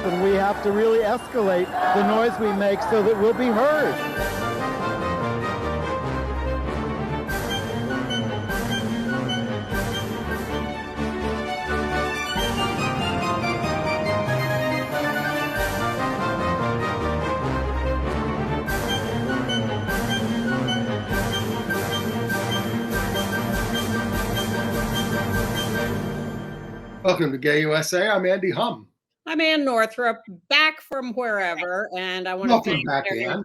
and we have to really escalate the noise we make so that we'll be heard. Welcome to Gay USA. I'm Andy Hum. I'm Ann Northrup, back from wherever, and I want to thank back, Ann.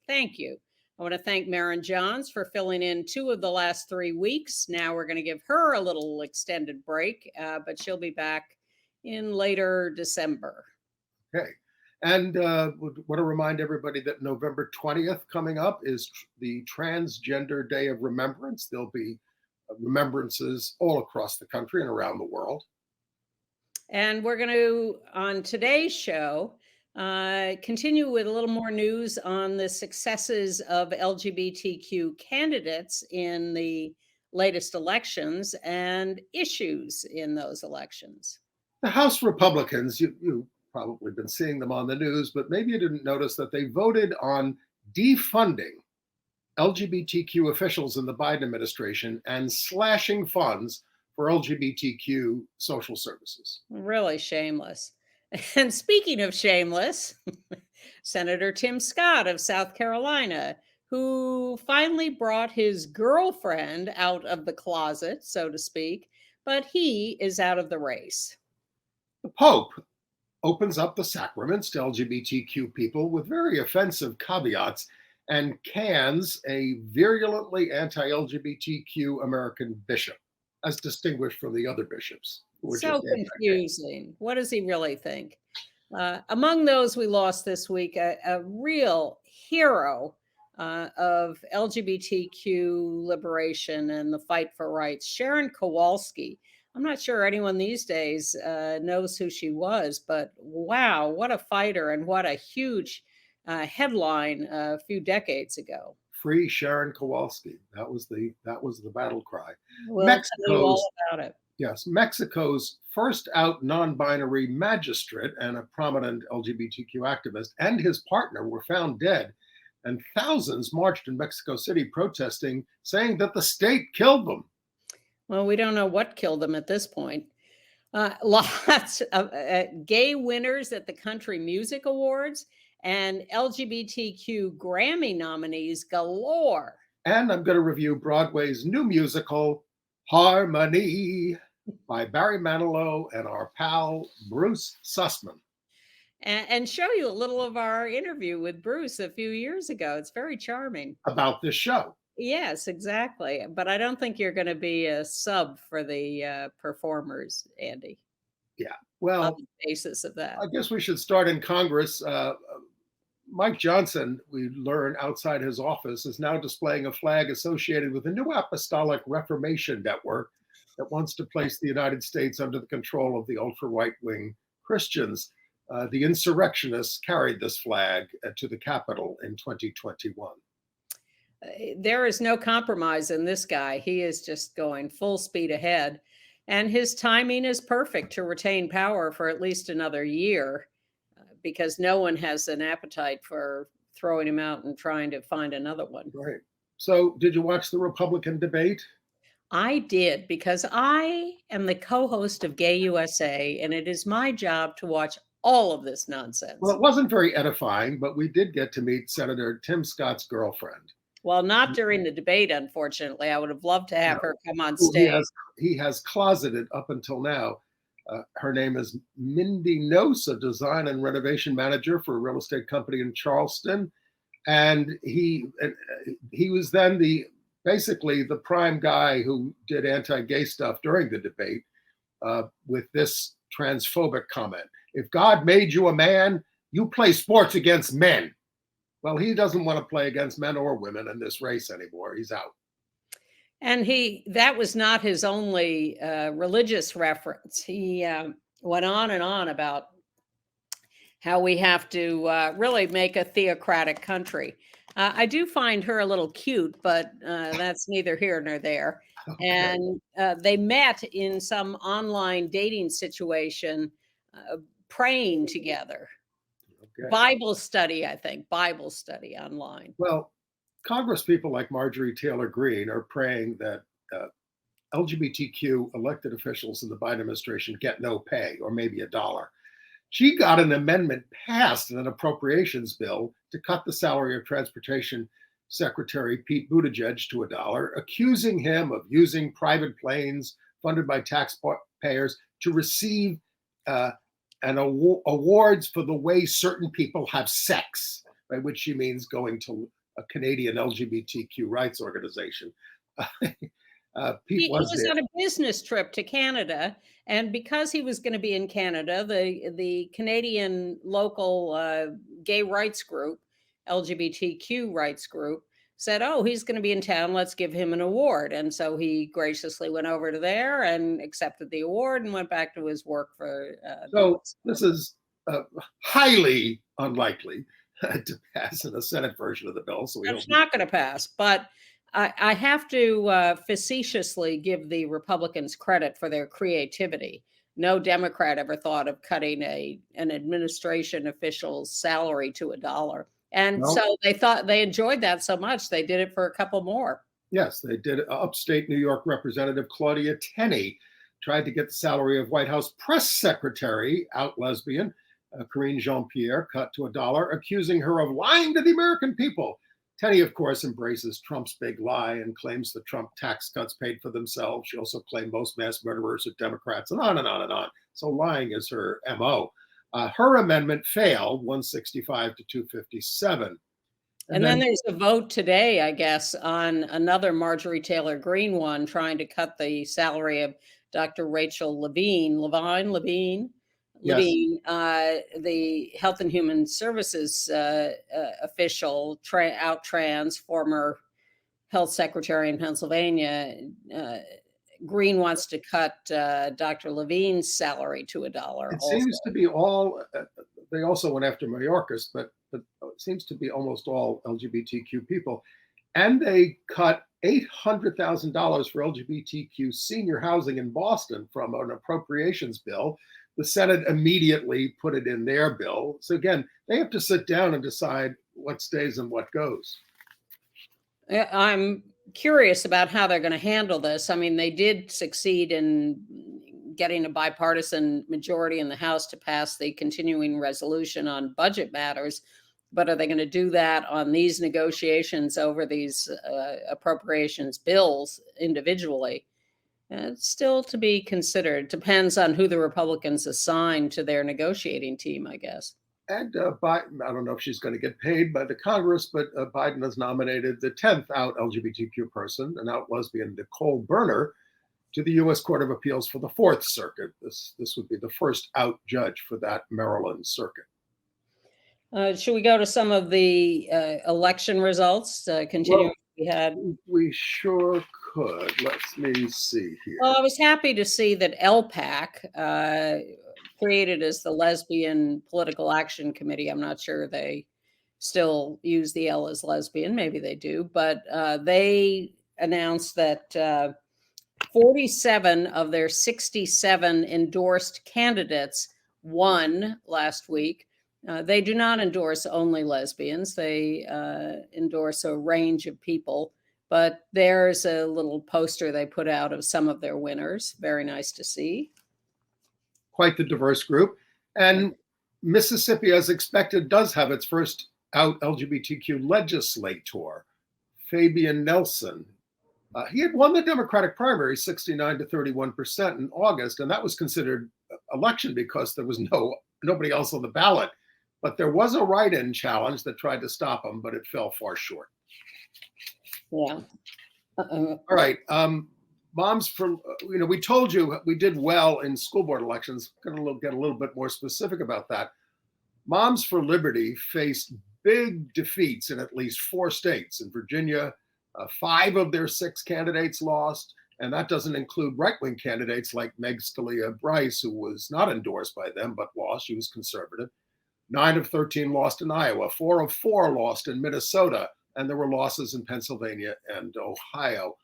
Thank you. I want to thank Maren Johns for filling in 2 of the last 3 weeks. Now we're going to give her a little extended break, but she'll be back in later December. Okay. And want to remind everybody that November 20th coming up is the Transgender Day of Remembrance. There'll be remembrances all across the country and around the world. And we're going to, on today's show, continue with a little more news on the successes of LGBTQ candidates in the latest elections and issues in those elections. The House Republicans, you've probably been seeing them on the news, but maybe you didn't notice that they voted on defunding LGBTQ officials in the Biden administration and slashing funds for LGBTQ social services. Really shameless. And speaking of shameless, Senator Tim Scott of South Carolina, who finally brought his girlfriend out of the closet, so to speak, but he is out of the race. The Pope opens up the sacraments to LGBTQ people with very offensive caveats and cans a virulently anti-LGBTQ American bishop, as distinguished from the other bishops. So confusing. What does he really think? Among those we lost this week, a real hero of LGBTQ liberation and the fight for rights, Sharon Kowalski. I'm not sure anyone these days knows who she was, but wow, what a fighter and what a huge headline a few decades ago. Free Sharon Kowalski. That was the battle cry. We'll tell you all about it. Yes, Mexico's first out non-binary magistrate and a prominent LGBTQ activist and his partner were found dead, and thousands marched in Mexico City protesting, saying that the state killed them. Well, we don't know what killed them at this point. Lots of gay winners at the Country Music Awards and LGBTQ Grammy nominees galore. And I'm going to review Broadway's new musical, Harmony, by Barry Manilow and our pal, Bruce Sussman. And show you a little of our interview with Bruce a few years ago. It's very charming. About this show. Yes, exactly. But I don't think you're going to be a sub for the performers, Andy. Yeah, well, on the basis of that. I guess we should start in Congress. Mike Johnson, we learn outside his office, is now displaying a flag associated with the New Apostolic Reformation Network that wants to place the United States under the control of the ultra-right-wing Christians. The insurrectionists carried this flag to the Capitol in 2021. There is no compromise in this guy. He is just going full speed ahead. And his timing is perfect to retain power for at least another year, because no one has an appetite for throwing him out and trying to find another one. Right. So did you watch the Republican debate? I did, because I am the co-host of Gay USA, and it is my job to watch all of this nonsense. Well, it wasn't very edifying, but we did get to meet Senator Tim Scott's girlfriend. Well, not during the debate, unfortunately. I would have loved to have her come on stage. He has closeted up until now. Her name is Mindy Nose, a design and renovation manager for a real estate company in Charleston. And he was then basically the prime guy who did anti-gay stuff during the debate with this transphobic comment. If God made you a man, you play sports against men. Well, he doesn't want to play against men or women in this race anymore. He's out. And that was not his only religious reference. He went on and on about how we have to really make a theocratic country. I do find her a little cute, but that's neither here nor there. Okay. And they met in some online dating situation praying together. Okay. Bible study, I think, Bible study online. Well, Congress people like Marjorie Taylor Greene are praying that LGBTQ elected officials in the Biden administration get no pay, or maybe $1. She got an amendment passed in an appropriations bill to cut the salary of Transportation Secretary Pete Buttigieg to $1, accusing him of using private planes funded by taxpayers to receive awards for the way certain people have sex, by which she means going to a Canadian LGBTQ rights organization. Pete was was there. on a business trip to Canada, and because he was going to be in Canada, the Canadian local gay rights group, LGBTQ rights group, said, "Oh, he's going to be in town. Let's give him an award." And so he graciously went over to there and accepted the award and went back to his work for. So this is highly unlikely to pass in the Senate version of the bill. So it's not going to pass, but I have to facetiously give the Republicans credit for their creativity. No Democrat ever thought of cutting an administration official's salary to $1. And so they enjoyed that so much, they did it for a couple more. Yes, they did. Upstate New York Representative Claudia Tenney tried to get the salary of White House press secretary, out lesbian, Karine Jean-Pierre, cut to $1, accusing her of lying to the American people. Tenney, of course, embraces Trump's big lie and claims the Trump tax cuts paid for themselves. She also claimed most mass murderers are Democrats, and on and on and on. So lying is her MO. Her amendment failed, 165 to 257. And then there's a vote today, I guess, on another Marjorie Taylor Greene one, trying to cut the salary of Dr. Rachel Levine, the Health and Human Services official, out trans, former health secretary in Pennsylvania. Greene wants to cut Dr. Levine's salary to $1. It seems to be all, they also went after Mayorkas, but it seems to be almost all LGBTQ people. And they cut $800,000 for LGBTQ senior housing in Boston from an appropriations bill. The Senate immediately put it in their bill. So again, they have to sit down and decide what stays and what goes. I'm curious about how they're going to handle this. I mean, they did succeed in getting a bipartisan majority in the House to pass the continuing resolution on budget matters. But are they going to do that on these negotiations over these appropriations bills individually? It's still to be considered. Depends on who the Republicans assign to their negotiating team, I guess. And Biden, I don't know if she's going to get paid by the Congress, but Biden has nominated the 10th out LGBTQ person, an out lesbian, Nicole Berner, to the U.S. Court of Appeals for the Fourth Circuit. This would be the first out judge for that Maryland circuit. Should we go to some of the election results? Continuing, we sure could. Let me see here. Well, I was happy to see that LPAC, created as the Lesbian Political Action Committee. I'm not sure they still use the L as lesbian. Maybe they do, but they announced that 47 of their 67 endorsed candidates won last week. They do not endorse only lesbians. They endorse a range of people, but there's a little poster they put out of some of their winners. Very nice to see. Quite the diverse group. And Mississippi, as expected, does have its first out LGBTQ legislator, Fabian Nelson. He had won the Democratic primary 69 to 31% in August, and that was considered election because there was nobody else on the ballot. But there was a write-in challenge that tried to stop him, but it fell far short. Yeah. All right. Moms for, we told you we did well in school board elections. Going to get a little bit more specific about that. Moms for Liberty faced big defeats in at least 4 states. In Virginia, 5 of their 6 candidates lost, and that doesn't include right-wing candidates like Meg Scalia Bryce, who was not endorsed by them but lost. She was conservative. 9 of 13 lost in Iowa. 4 of 4 lost in Minnesota, and there were losses in Pennsylvania and Ohio.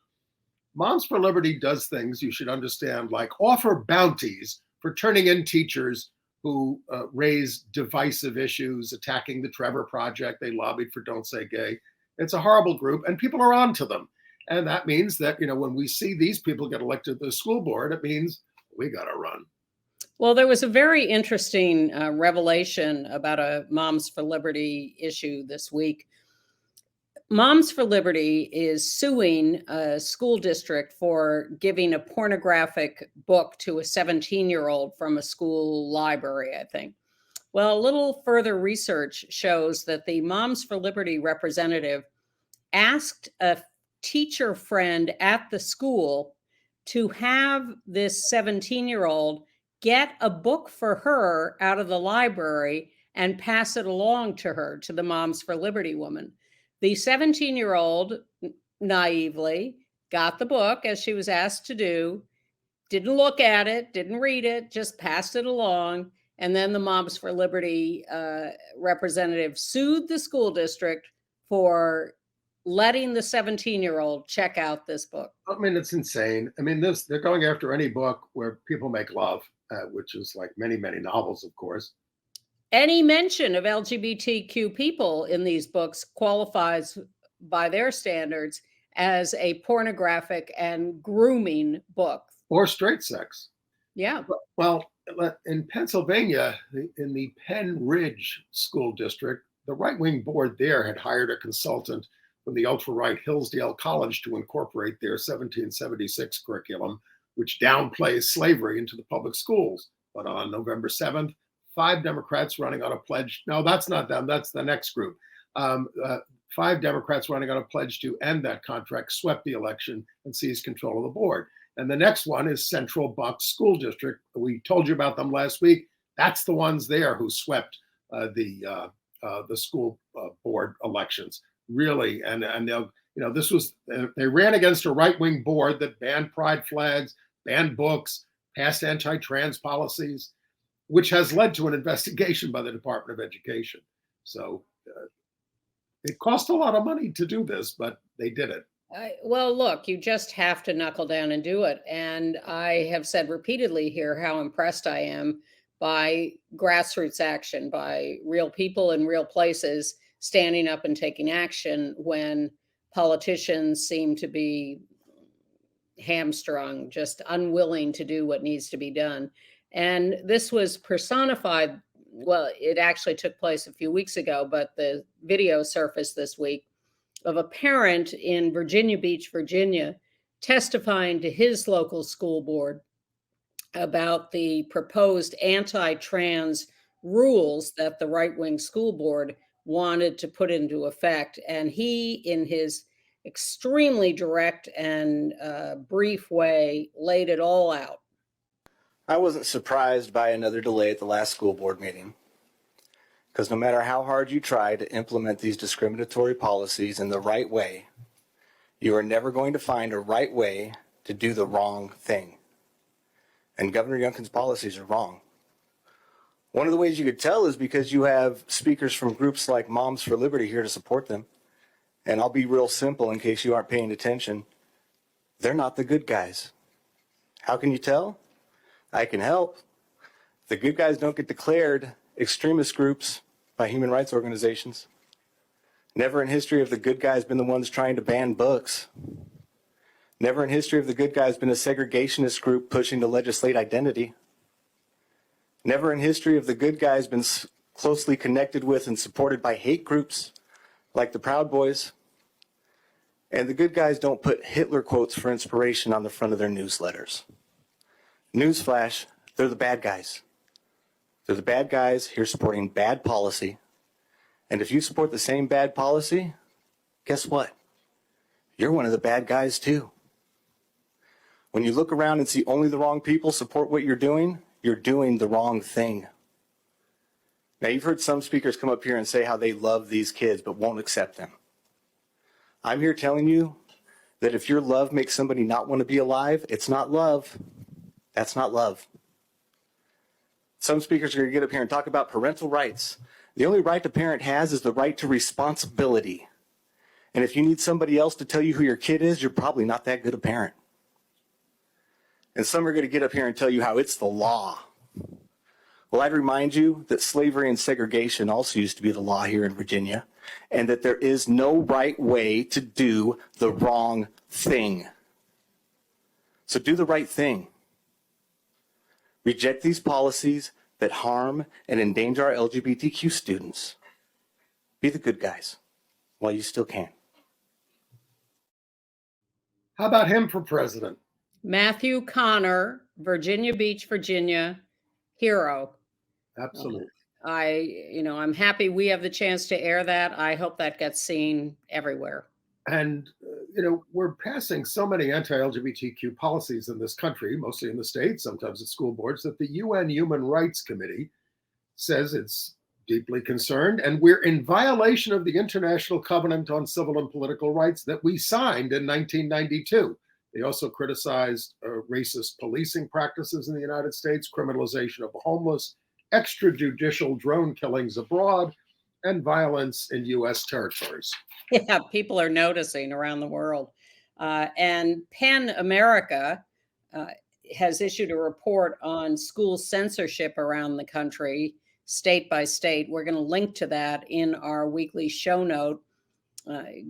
Moms for Liberty does things you should understand, like offer bounties for turning in teachers who raised divisive issues, attacking the Trevor Project. They lobbied for Don't Say Gay. It's a horrible group, and people are on to them. And that means that, when we see these people get elected to the school board, it means we got to run. Well, there was a very interesting revelation about a Moms for Liberty issue this week. Moms for Liberty is suing a school district for giving a pornographic book to a 17-year-old from a school library, I think. Well, a little further research shows that the Moms for Liberty representative asked a teacher friend at the school to have this 17-year-old get a book for her out of the library and pass it along to her, to the Moms for Liberty woman. The 17-year-old naively got the book, as she was asked to do, didn't look at it, didn't read it, just passed it along. And then the Moms for Liberty representative sued the school district for letting the 17-year-old check out this book. I mean, it's insane. I mean, they're going after any book where people make love, which is like many, many novels, of course. Any mention of LGBTQ people in these books qualifies by their standards as a pornographic and grooming book. Or straight sex. Yeah. Well, in Pennsylvania, in the Penn Ridge School District, the right-wing board there had hired a consultant from the ultra-right Hillsdale College to incorporate their 1776 curriculum, which downplays slavery into the public schools. But on November 7th, 5 Democrats running on a pledge. No, that's not them. That's the next group. 5 Democrats running on a pledge to end that contract swept the election and seized control of the board. And the next one is Central Bucks School District. We told you about them last week. That's the ones there who swept the school board elections. Really, and they'll, this was, they ran against a right-wing board that banned pride flags, banned books, passed anti-trans policies, which has led to an investigation by the Department of Education. So it cost a lot of money to do this, but they did it. Well, look, you just have to knuckle down and do it. And I have said repeatedly here how impressed I am by grassroots action, by real people in real places standing up and taking action when politicians seem to be hamstrung, just unwilling to do what needs to be done. And this was personified. Well, it actually took place a few weeks ago, but the video surfaced this week of a parent in Virginia Beach, Virginia, testifying to his local school board about the proposed anti-trans rules that the right-wing school board wanted to put into effect. And he, in his extremely direct and brief way, laid it all out. I wasn't surprised by another delay at the last school board meeting, because no matter how hard you try to implement these discriminatory policies in the right way, you are never going to find a right way to do the wrong thing. And Governor Youngkin's policies are wrong. One of the ways you could tell is because you have speakers from groups like Moms for Liberty here to support them. And I'll be real simple in case you aren't paying attention. They're not the good guys. How can you tell? I can help. The good guys don't get declared extremist groups by human rights organizations. Never in history have the good guys been the ones trying to ban books. Never in history have the good guys been a segregationist group pushing to legislate identity. Never in history have the good guys been closely connected with and supported by hate groups like the Proud Boys. And the good guys don't put Hitler quotes for inspiration on the front of their newsletters. Newsflash, they're the bad guys. They're the bad guys here supporting bad policy. And if you support the same bad policy, guess what? You're one of the bad guys too. When you look around and see only the wrong people support what you're doing the wrong thing. Now, you've heard some speakers come up here and say how they love these kids but won't accept them. I'm here telling you that if your love makes somebody not want to be alive, it's not love. That's not love. Some speakers are going to get up here and talk about parental rights. The only right a parent has is the right to responsibility. And if you need somebody else to tell you who your kid is, you're probably not that good a parent. And some are going to get up here and tell you how it's the law. Well, I'd remind you that slavery and segregation also used to be the law here in Virginia, and that there is no right way to do the wrong thing. So do the right thing. Reject these policies that harm and endanger our LGBTQ students. Be the good guys while you still can. How about him for president? Matthew Connor, Virginia Beach, Virginia, hero. Absolutely. I'm happy we have the chance to air that. I hope that gets seen everywhere. And, we're passing so many anti-LGBTQ policies in this country, mostly in the states, sometimes at school boards, that the UN Human Rights Committee says it's deeply concerned. And we're in violation of the International Covenant on Civil and Political Rights that we signed in 1992. They also criticized racist policing practices in the United States, criminalization of the homeless, extrajudicial drone killings abroad, and violence in U.S. territories. Yeah, people are noticing around the world. And PEN America has issued a report on school censorship around the country, state by state. We're going to link to that in our weekly show note.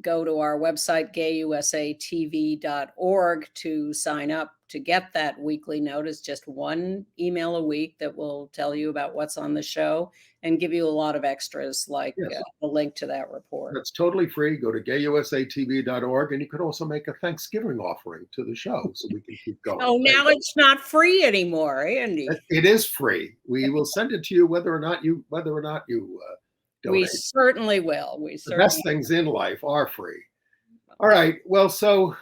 Go to our website, gayusatv.org, to sign up to get that weekly notice. Just one email a week that will tell you about what's on the show and give you a lot of extras, like the link to that report. That's totally free. Go to gayusatv.org, and you could also make a Thanksgiving offering to the show so we can keep going. Oh, now it's not free anymore, Andy. It is free. We will send it to you whether or not you donate. We certainly will. The best things in life are free. All right. Well, so,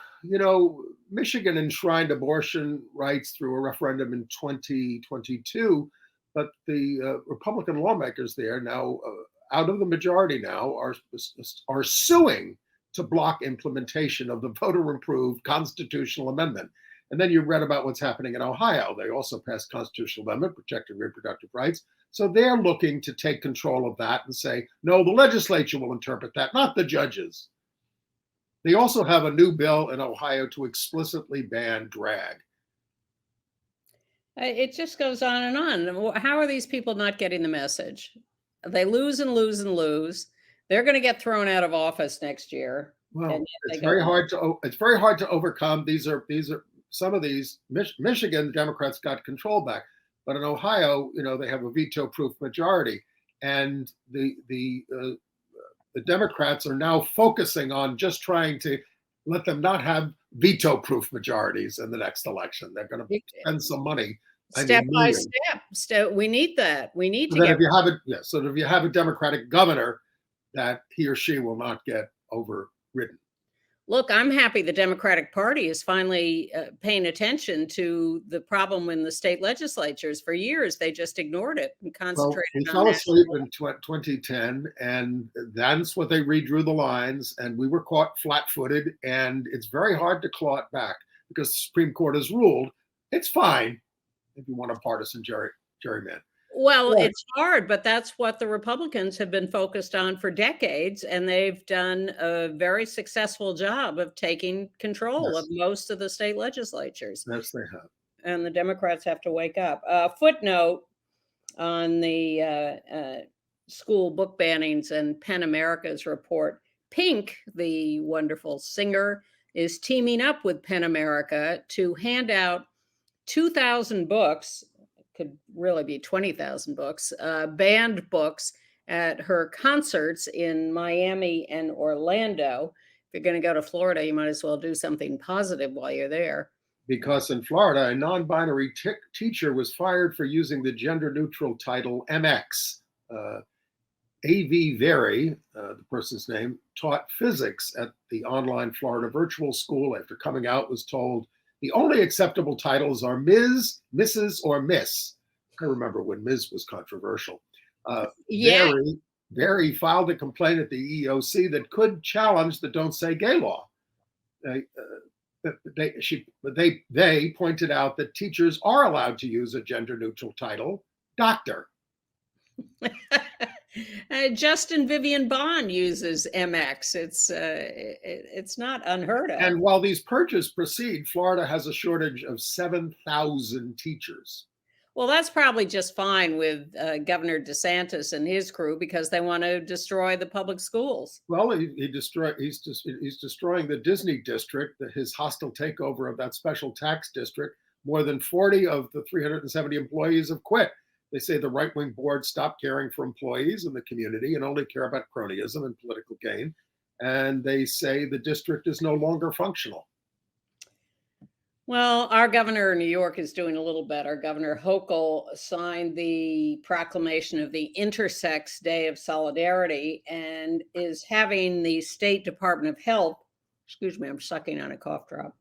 Michigan enshrined abortion rights through a referendum in 2022, but the Republican lawmakers there now, out of the majority now, are suing to block implementation of the voter-approved constitutional amendment. And then you read about what's happening in Ohio. They also passed constitutional amendment protecting reproductive rights. So they're looking to take control of that and say, no, the legislature will interpret that, not the judges. They also have a new bill in Ohio to explicitly ban drag. It just goes on and on. How are these people not getting the message? They lose and lose and lose. They're going to get thrown out of office next year. Well, it's very hard to overcome. These are some of these. Michigan, the Democrats got control back, but in Ohio, they have a veto-proof majority, and the Democrats are now focusing on just trying to let them not have veto-proof majorities in the next election. They're going to spend some money. Step by step. We need that. We need to get. So if you have a Democratic governor, that he or she will not get overridden. Look, I'm happy the Democratic Party is finally paying attention to the problem in the state legislatures. For years, they just ignored it and concentrated on that. We fell asleep in 2010, and that's what they redrew the lines, and we were caught flat-footed, and it's very hard to claw it back because the Supreme Court has ruled it's fine if you want a partisan gerrymander. Well, it's hard, but that's what the Republicans have been focused on for decades, and they've done a very successful job of taking control of most of the state legislatures. Yes, they have. And the Democrats have to wake up. Footnote on the school book bannings and PEN America's report. Pink, the wonderful singer, is teaming up with PEN America to hand out 2,000 books, could really be 20,000 books, banned books at her concerts in Miami and Orlando. If you're going to go to Florida, you might as well do something positive while you're there. Because in Florida, a non-binary teacher was fired for using the gender-neutral title MX. A.V. Very, the person's name, taught physics at the online Florida virtual school. After coming out, was told the only acceptable titles are Ms., Mrs., or Miss. I remember when Ms. was controversial. Very filed a complaint at the EEOC that could challenge the Don't Say Gay law. They pointed out that teachers are allowed to use a gender-neutral title, doctor. Justin Vivian Bond uses MX. It's not unheard of. And while these purges proceed, Florida has a shortage of 7,000 teachers. Well, that's probably just fine with Governor DeSantis and his crew because they want to destroy the public schools. Well, he's destroying the Disney district, his hostile takeover of that special tax district. More than 40 of the 370 employees have quit. They say the right-wing board stopped caring for employees in the community and only care about cronyism and political gain. And they say the district is no longer functional. Well, our governor in New York is doing a little better. Governor Hochul signed the proclamation of the Intersex Day of Solidarity and is having the State Department of Health, excuse me, I'm sucking on a cough drop,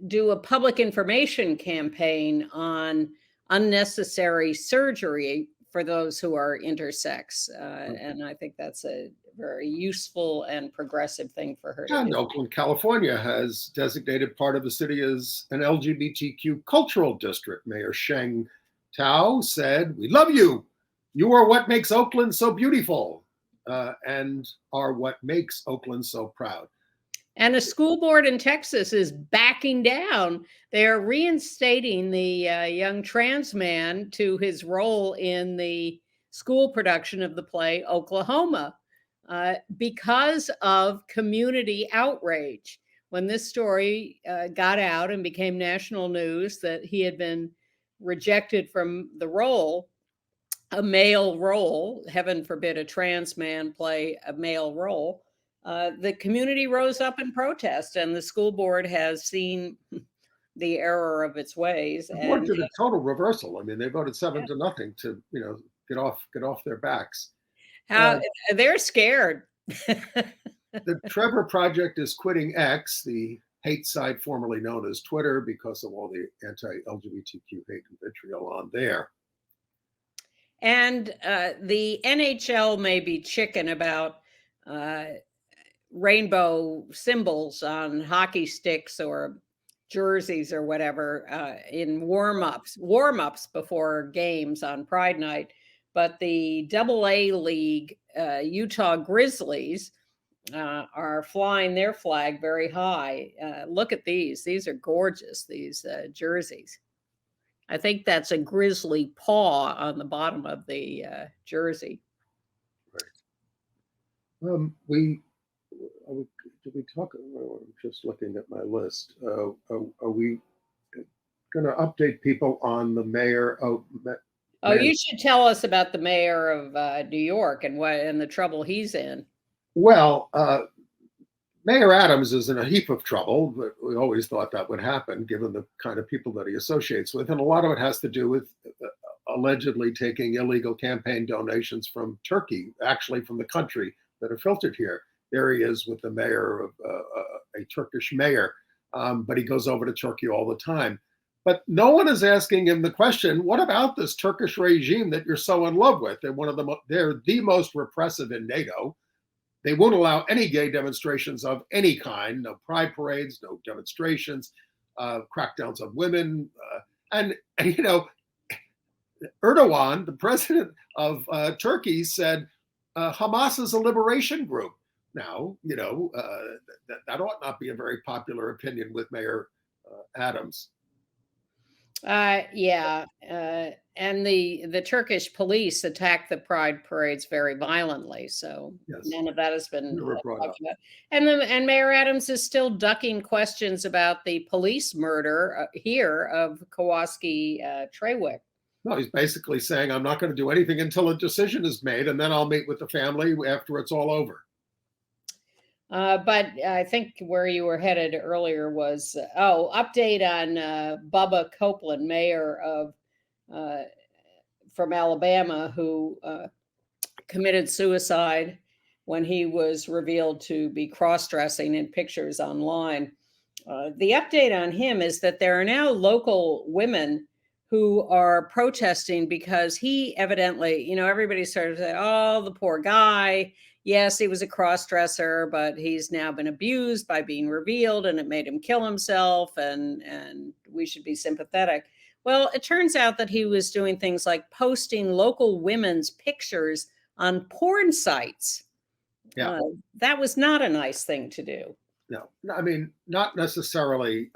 do a public information campaign on unnecessary surgery for those who are intersex. And I think that's a very useful and progressive thing for her to And do. Oakland, California has designated part of the city as an LGBTQ cultural district. Mayor Sheng Tao said, "We love you. You are what makes Oakland so beautiful and are what makes Oakland so proud." And a school board in Texas is backing down. They're reinstating the young trans man to his role in the school production of the play Oklahoma because of community outrage. When this story got out and became national news that he had been rejected from the role, a male role, heaven forbid a trans man play a male role, the community rose up in protest, and the school board has seen the error of its ways. The board And did a total reversal. I mean, they voted 7-0 to, get off their backs. how they're scared. The Trevor Project is quitting X, the hate site formerly known as Twitter, because of all the anti-LGBTQ hate and vitriol on there. And the NHL may be chicken about rainbow symbols on hockey sticks or jerseys or whatever in warm-ups before games on Pride Night. But the AA League Utah Grizzlies are flying their flag very high. Look at these. These are gorgeous, these jerseys. I think that's a grizzly paw on the bottom of the jersey. Right. Did we talk? I'm just looking at my list. Are we going to update people on the mayor? Oh, you should tell us about the mayor of New York and the trouble he's in. Well, Mayor Adams is in a heap of trouble, but we always thought that would happen given the kind of people that he associates with. And a lot of it has to do with allegedly taking illegal campaign donations from Turkey, actually from the country, that are filtered here. There he is with the mayor of a Turkish mayor, but he goes over to Turkey all the time. But no one is asking him the question, what about this Turkish regime that you're so in love with? They're the most repressive in NATO. They won't allow any gay demonstrations of any kind, no pride parades, no demonstrations, crackdowns on women. And Erdogan, the president of Turkey, said Hamas is a liberation group. Now, that ought not be a very popular opinion with Mayor Adams. And the Turkish police attacked the pride parades very violently. So Yes. none of that has been Brought up. talked about. And Mayor Adams is still ducking questions about the police murder here of Kowalski Trawick. No, he's basically saying, I'm not going to do anything until a decision is made, and then I'll meet with the family after it's all over. But I think where you were headed earlier was, update on Bubba Copeland, mayor of from Alabama, who committed suicide when he was revealed to be cross-dressing in pictures online. The update on him is that there are now local women who are protesting because he evidently, everybody started to say, oh, the poor guy. Yes, he was a cross-dresser, but he's now been abused by being revealed and it made him kill himself and we should be sympathetic. Well, it turns out that he was doing things like posting local women's pictures on porn sites. Yeah. That was not a nice thing to do. No, I mean, not necessarily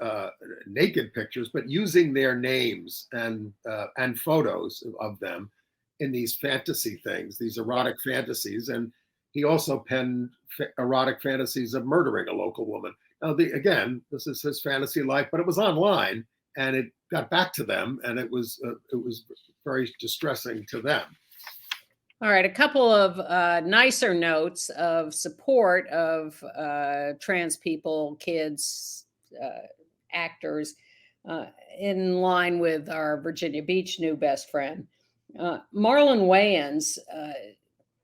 naked pictures, but using their names and photos of them in these fantasy things, these erotic fantasies. And he also penned erotic fantasies of murdering a local woman. Now, again, this is his fantasy life, but it was online, and it got back to them, and it was very distressing to them. All right, a couple of nicer notes of support of trans people, kids, actors, in line with our Virginia Beach new best friend. Marlon Wayans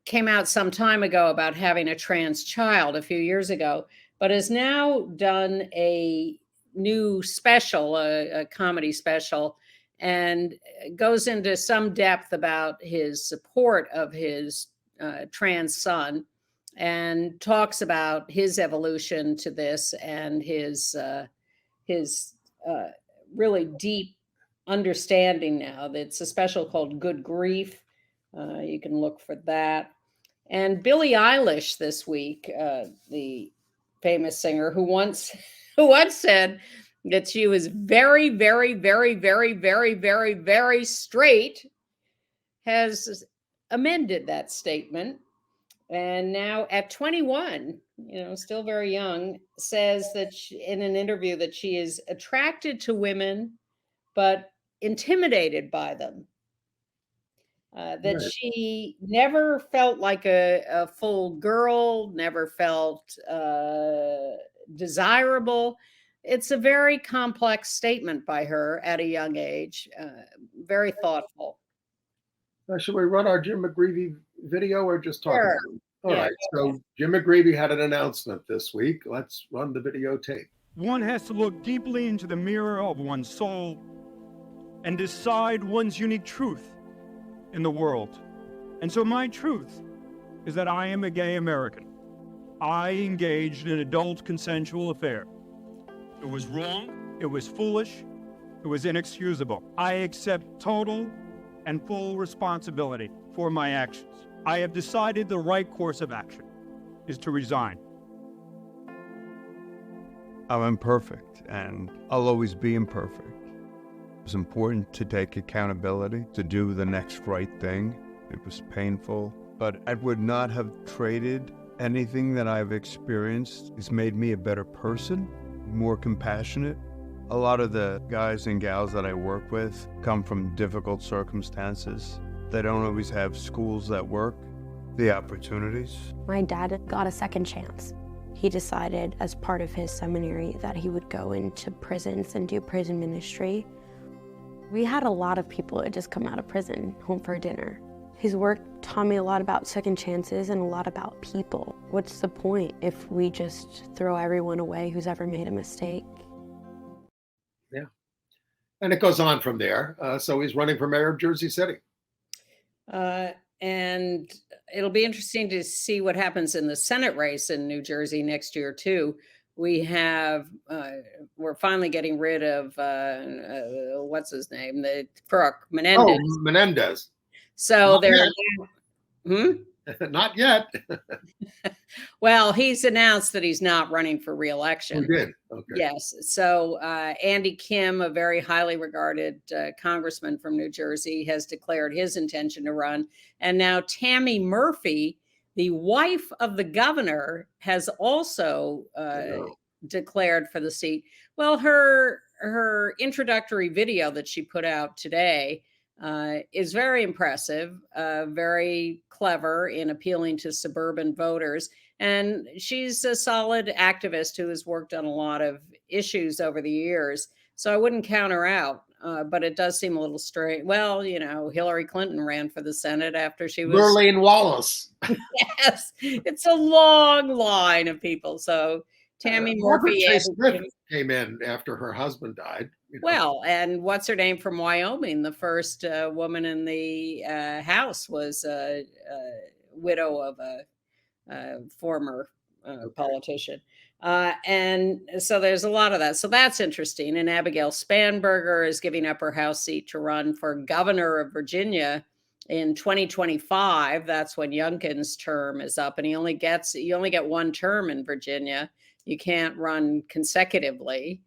came out some time ago about having a trans child a few years ago, but has now done a new special, a comedy special, and goes into some depth about his support of his trans son, and talks about his evolution to this and his really deep understanding now. It's a special called Good Grief. You can look for that. And Billie Eilish this week, the famous singer who once said that she was very, very, very, very, very, very, very straight, has amended that statement. And now at 21, still very young, says that in an interview that she is attracted to women, but intimidated by them. That Right. she never felt like a full girl, never felt desirable. It's a very complex statement by her at a young age, very thoughtful. Should we run our Jim McGreevey video or just talk Sure. about it? All Yeah, right. So Jim McGreevey had an announcement this week. Let's run the videotape. One has to look deeply into the mirror of one's soul and decide one's unique truth in the world. And so my truth is that I am a gay American. I engaged in an adult consensual affair. It was wrong, it was foolish, it was inexcusable. I accept total and full responsibility for my actions. I have decided the right course of action is to resign. I'm imperfect, and I'll always be imperfect. It's important to take accountability, to do the next right thing. It was painful, but I would not have traded anything that I've experienced. It's made me a better person, more compassionate. A lot of the guys and gals that I work with come from difficult circumstances. They don't always have schools that work, the opportunities. My dad got a second chance. He decided as part of his seminary that he would go into prisons and do prison ministry. We had a lot of people that just come out of prison home for dinner. His work taught me a lot about second chances and a lot about people. What's the point if we just throw everyone away who's ever made a mistake? Yeah. And it goes on from there. So he's running for mayor of Jersey City. And it'll be interesting to see what happens in the Senate race in New Jersey next year, too. We're finally getting rid of, what's his name? The crook, Menendez. Oh, Menendez. So they're, Not yet. well, he's announced that he's not running for re-election. He did. Okay. Yes. So Andy Kim, a very highly regarded congressman from New Jersey, has declared his intention to run. And now Tammy Murphy, the wife of the governor, has also declared for the seat. Well, her introductory video that she put out today is very impressive, very clever in appealing to suburban voters. And she's a solid activist who has worked on a lot of issues over the years. So I wouldn't count her out, but it does seem a little strange. Well, Hillary Clinton ran for the Senate after she was... Lurleen Wallace. Yes, it's a long line of people. So Tammy Murphy came in after her husband died. Well, and what's her name from Wyoming? The first woman in the House was a widow of a former politician. And so there's a lot of that. So that's interesting. And Abigail Spanberger is giving up her House seat to run for governor of Virginia in 2025. That's when Youngkin's term is up. And you only get one term in Virginia. You can't run consecutively.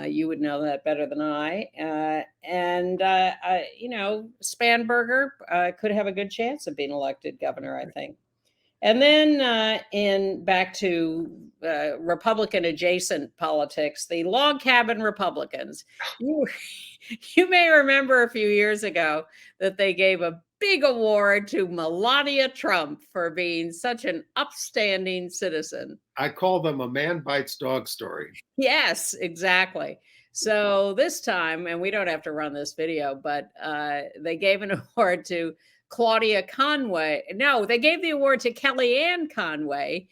You would know that better than I. Spanberger could have a good chance of being elected governor, I think. And then back to Republican adjacent politics, the log cabin Republicans. You may remember a few years ago that they gave a big award to Melania Trump for being such an upstanding citizen. I call them a man bites dog story. Yes, exactly. So this time, and we don't have to run this video, but they gave an award to Claudia Conway. No, they gave the award to Kellyanne Conway,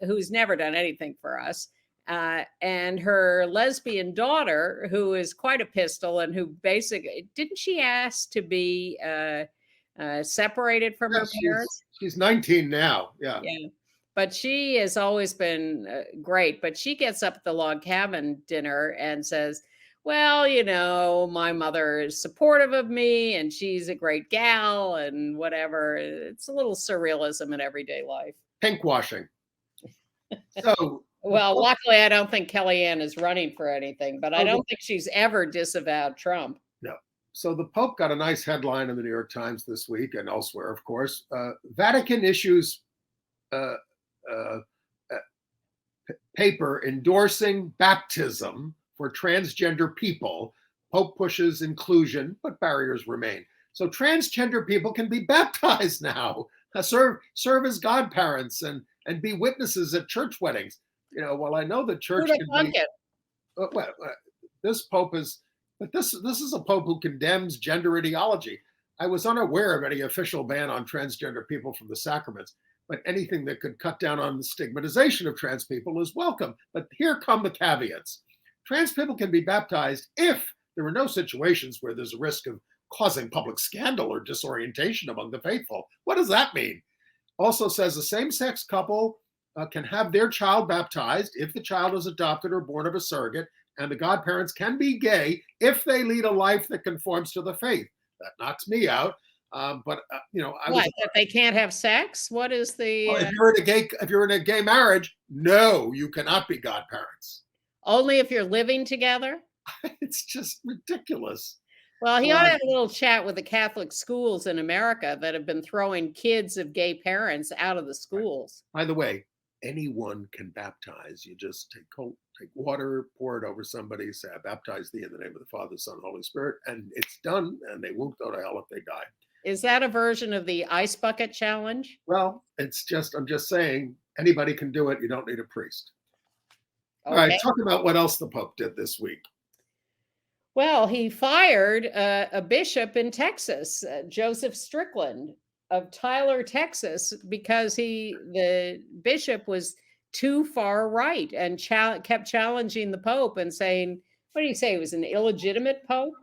who's never done anything for us, and her lesbian daughter, who is quite a pistol and who basically, didn't she ask to be separated from her parents? She's 19 now. Yeah. Yeah. But she has always been great. But she gets up at the log cabin dinner and says, well, my mother is supportive of me and she's a great gal and whatever. It's a little surrealism in everyday life. Pinkwashing. So, well, luckily, I don't think Kellyanne is running for anything, but I don't think she's ever disavowed Trump. No. So the Pope got a nice headline in the New York Times this week and elsewhere, of course. Vatican issues paper endorsing baptism for transgender people. Pope pushes inclusion, but barriers remain. So transgender people can be baptized now, serve as godparents and be witnesses at church weddings. While I know the church can be, this Pope is, but this is a Pope who condemns gender ideology. I was unaware of any official ban on transgender people from the sacraments, but anything that could cut down on the stigmatization of trans people is welcome. But here come the caveats. Trans people can be baptized if there are no situations where there's a risk of causing public scandal or disorientation among the faithful. What does that mean? Also says a same-sex couple can have their child baptized if the child is adopted or born of a surrogate, and the godparents can be gay if they lead a life that conforms to the faith. That knocks me out. But that they can't have sex? What is the? Well, if you're in a gay marriage, no, you cannot be godparents. Only if you're living together? It's just ridiculous. Well, he ought to have a little chat with the Catholic schools in America that have been throwing kids of gay parents out of the schools. By the way, anyone can baptize. You just take water, pour it over somebody, say, I baptize thee in the name of the Father, Son, Holy Spirit, and it's done, and they won't go to hell if they die. Is that a version of the ice bucket challenge? Well, I'm just saying, anybody can do it. You don't need a priest. Okay. All right, talk about what else the Pope did this week. Well, he fired a bishop in Texas, Joseph Strickland of Tyler, Texas, because the bishop was too far right and kept challenging the Pope and saying, what do you say, he was an illegitimate Pope?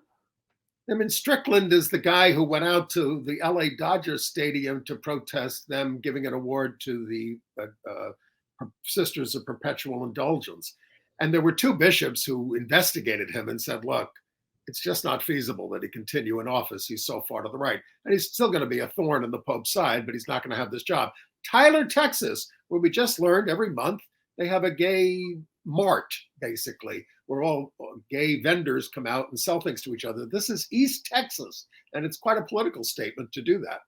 I mean, Strickland is the guy who went out to the LA Dodgers Stadium to protest them giving an award to the Sisters of Perpetual Indulgence. And there were two bishops who investigated him and said, look, it's just not feasible that he continue in office. He's so far to the right. And he's still going to be a thorn in the Pope's side, but he's not going to have this job. Tyler, Texas, where we just learned every month they have a gay mart, basically, where all gay vendors come out and sell things to each other. This is East Texas, and it's quite a political statement to do that.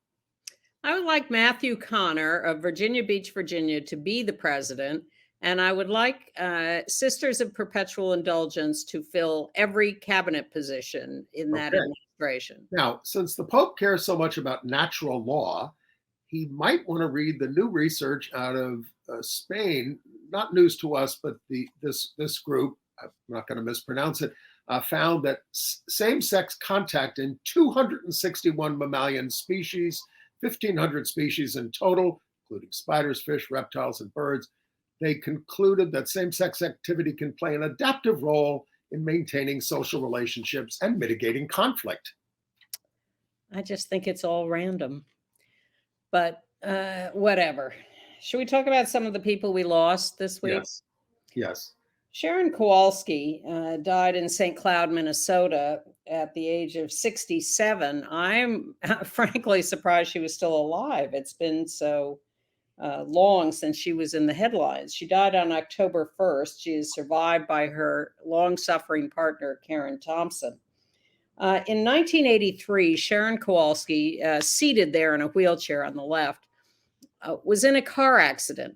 I would like Matthew Connor of Virginia Beach, Virginia, to be the president. And I would like Sisters of Perpetual Indulgence to fill every cabinet position in that administration. Now, since the Pope cares so much about natural law, he might want to read the new research out of Spain, not news to us, but this group, I'm not going to mispronounce it, found that same-sex contact in 261 mammalian species, 1,500 species in total, including spiders, fish, reptiles, and birds, they concluded that same-sex activity can play an adaptive role in maintaining social relationships and mitigating conflict. I just think it's all random. But whatever. Should we talk about some of the people we lost this week? Yes. Sharon Kowalski died in St. Cloud, Minnesota at the age of 67. I'm frankly surprised she was still alive. It's been so long since she was in the headlines. She died on October 1st. She is survived by her long-suffering partner, Karen Thompson. In 1983, Sharon Kowalski, seated there in a wheelchair on the left, was in a car accident,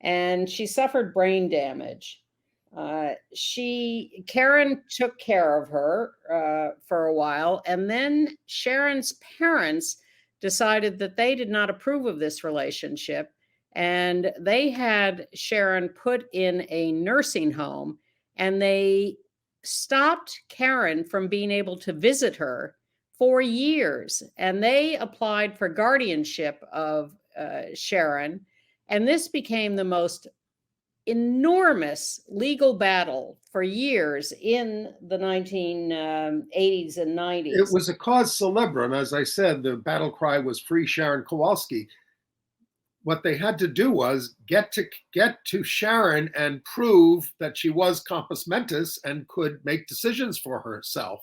and she suffered brain damage. Karen took care of her for a while, and then Sharon's parents decided that they did not approve of this relationship, and they had Sharon put in a nursing home, and they stopped Karen from being able to visit her for years. And they applied for guardianship of Sharon, and this became the most enormous legal battle for years in the 1980s and 90s. It was a cause célèbre, and as I said, the battle cry was "Free Sharon Kowalski." What they had to do was get to Sharon and prove that she was compos mentis and could make decisions for herself,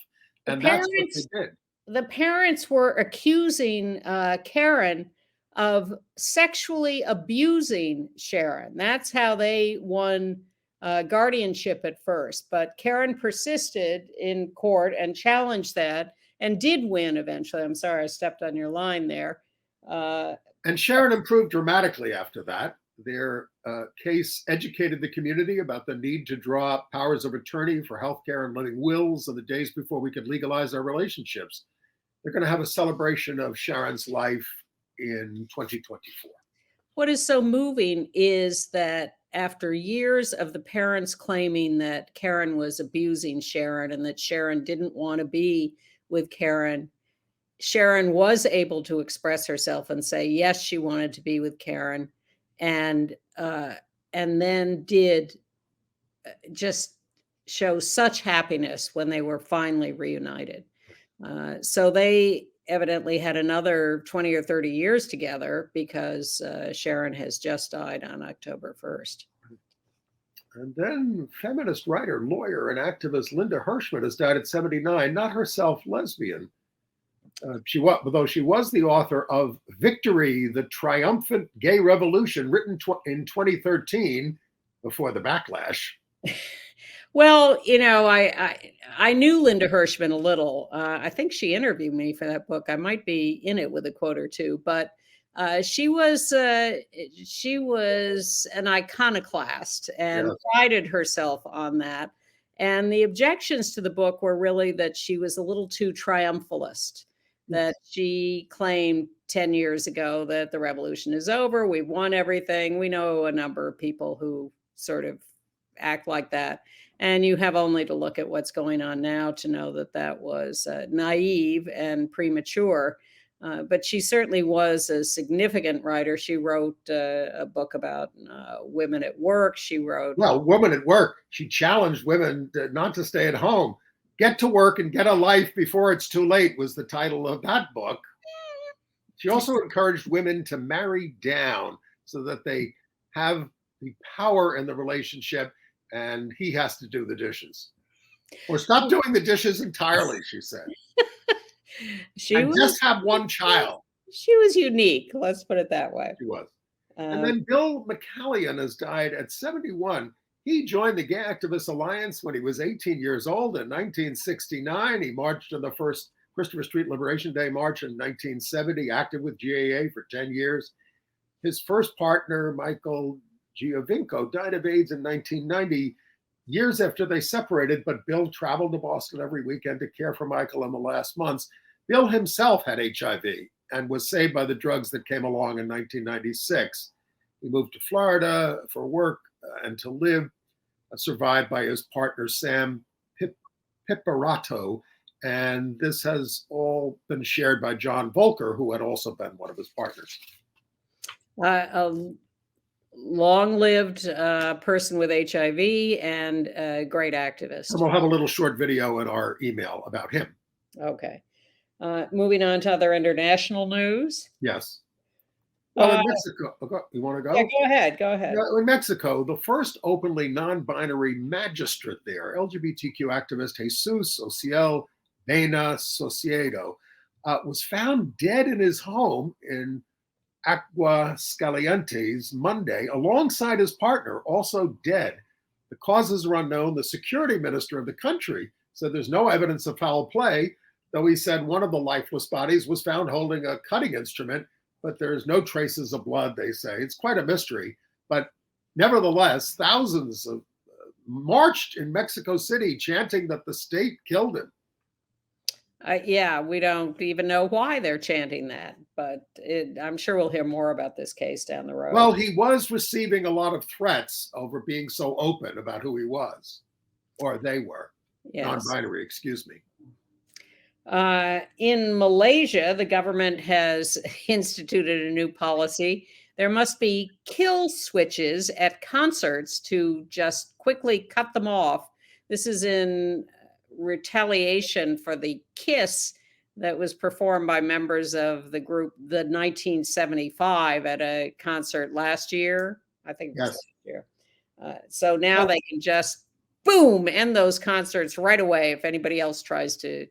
and that's what they did. The parents were accusing Karen of sexually abusing Sharon. That's how they won guardianship at first. But Karen persisted in court and challenged that and did win eventually. I'm sorry, I stepped on your line there. And Sharon improved dramatically after that. Their case educated the community about the need to draw up powers of attorney for healthcare and living wills in the days before we could legalize our relationships. They're going to have a celebration of Sharon's life in 2024. What is so moving is that after years of the parents claiming that Karen was abusing Sharon and that Sharon didn't want to be with Karen, Sharon was able to express herself and say, yes, she wanted to be with Karen, and then did just show such happiness when they were finally reunited. So they evidently had another 20 or 30 years together because Sharon has just died on October 1st. And then feminist writer, lawyer, and activist Linda Hirschman has died at 79, not herself lesbian. Though she was the author of Victory, the Triumphant Gay Revolution, written in 2013 before the backlash. Well, you know, I knew Linda Hirschman a little. I think she interviewed me for that book. I might be in it with a quote or two, but she was an iconoclast and prided herself on that. And the objections to the book were really that she was a little too triumphalist, that she claimed 10 years ago that the revolution is over, we've won everything. We know a number of people who sort of act like that. And you have only to look at what's going on now to know that that was naive and premature. But she certainly was a significant writer. She wrote a book about women at work. She wrote... Well, Women at Work. She challenged women not to stay at home. Get to work and get a life before it's too late was the title of that book. She also encouraged women to marry down so that they have the power in the relationship and he has to do the dishes. Or stop doing the dishes entirely, she said. Just have one child. She was unique, let's put it that way. She was. And then Bill McCallion has died at 71. He joined the Gay Activists Alliance when he was 18 years old in 1969. He marched on the first Christopher Street Liberation Day March in 1970, active with GAA for 10 years. His first partner, Michael Giovinco, died of AIDS in 1990, years after they separated, but Bill traveled to Boston every weekend to care for Michael in the last months. Bill himself had HIV and was saved by the drugs that came along in 1996. He moved to Florida for work and to live, survived by his partner, Sam Piparato. And this has all been shared by John Volker, who had also been one of his partners. Long-lived person with HIV and a great activist. And we'll have a little short video in our email about him. Okay. Moving on to other international news. Yes. Well, in Mexico, you want to go? Yeah, go ahead. Go ahead. In Mexico, the first openly non-binary magistrate there, LGBTQ activist Jesus Ociel Bena Sociedo, was found dead in his home in Aguascalientes Monday alongside his partner, also dead. The causes are unknown. The security minister of the country said there's no evidence of foul play, though he said one of the lifeless bodies was found holding a cutting instrument, but there's no traces of blood, they say. It's quite a mystery. But nevertheless, thousands of marched in Mexico City chanting that the state killed him. Yeah, we don't even know why they're chanting that, but I'm sure we'll hear more about this case down the road. Well, he was receiving a lot of threats over being so open about who he was, or they were. Yes. Non-binary, excuse me. In Malaysia, the government has instituted a new policy. There must be kill switches at concerts to just quickly cut them off. This is in retaliation for the kiss that was performed by members of the group the 1975 at a concert last year. I think it was last year. So now they can just boom end those concerts right away if anybody else tries to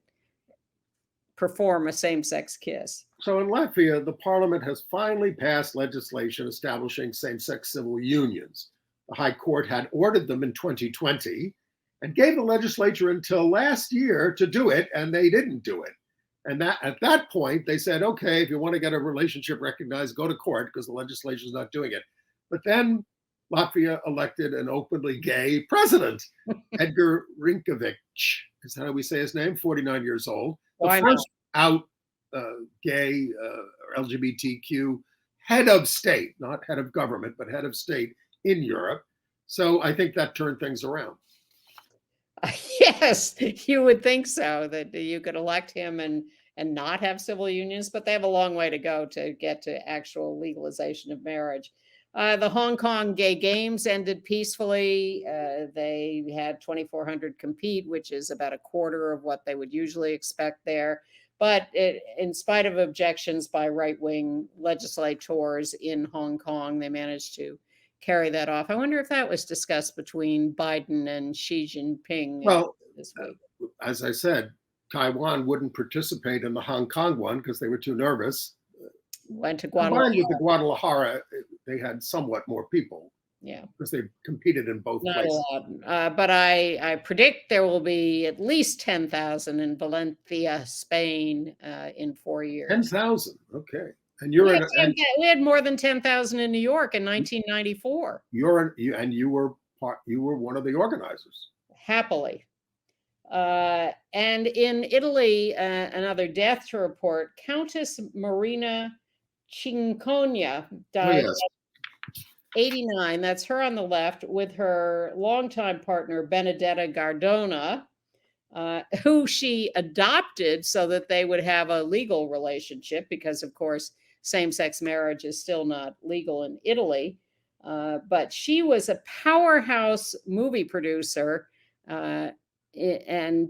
perform a same-sex kiss. So in Latvia, the parliament has finally passed legislation establishing same-sex civil unions. The High Court had ordered them in 2020 and gave the legislature until last year to do it, and they didn't do it. And that at that point, they said, okay, if you want to get a relationship recognized, go to court because the legislature is not doing it. But then Latvia elected an openly gay president, Edgar Rinkovic. Is that how we say his name? 49 years old. The first out gay LGBTQ head of state, not head of government, but head of state in Europe. So I think that turned things around. Yes, you would think so, that you could elect him and not have civil unions, but they have a long way to go to get to actual legalization of marriage. The Hong Kong Gay Games ended peacefully. They had 2,400 compete, which is about a quarter of what they would usually expect there. But in spite of objections by right-wing legislators in Hong Kong, they managed to carry that off. I wonder if that was discussed between Biden and Xi Jinping this week. As I said, Taiwan wouldn't participate in the Hong Kong one because they were too nervous. Went to Guadalajara. Combined with the Guadalajara, they had somewhat more people. Yeah, because they competed in both places. Not a lot, but I predict there will be at least 10,000 in Valencia, Spain, in 4 years. 10,000, okay. And we had more than 10,000 in New York in 1994. You were one of the organizers. Happily. And in Italy, another death to report. Countess Marina Cincogna died at 89. That's her on the left, with her longtime partner Benedetta Gardona, who she adopted so that they would have a legal relationship, because of course same-sex marriage is still not legal in Italy. But she was a powerhouse movie producer and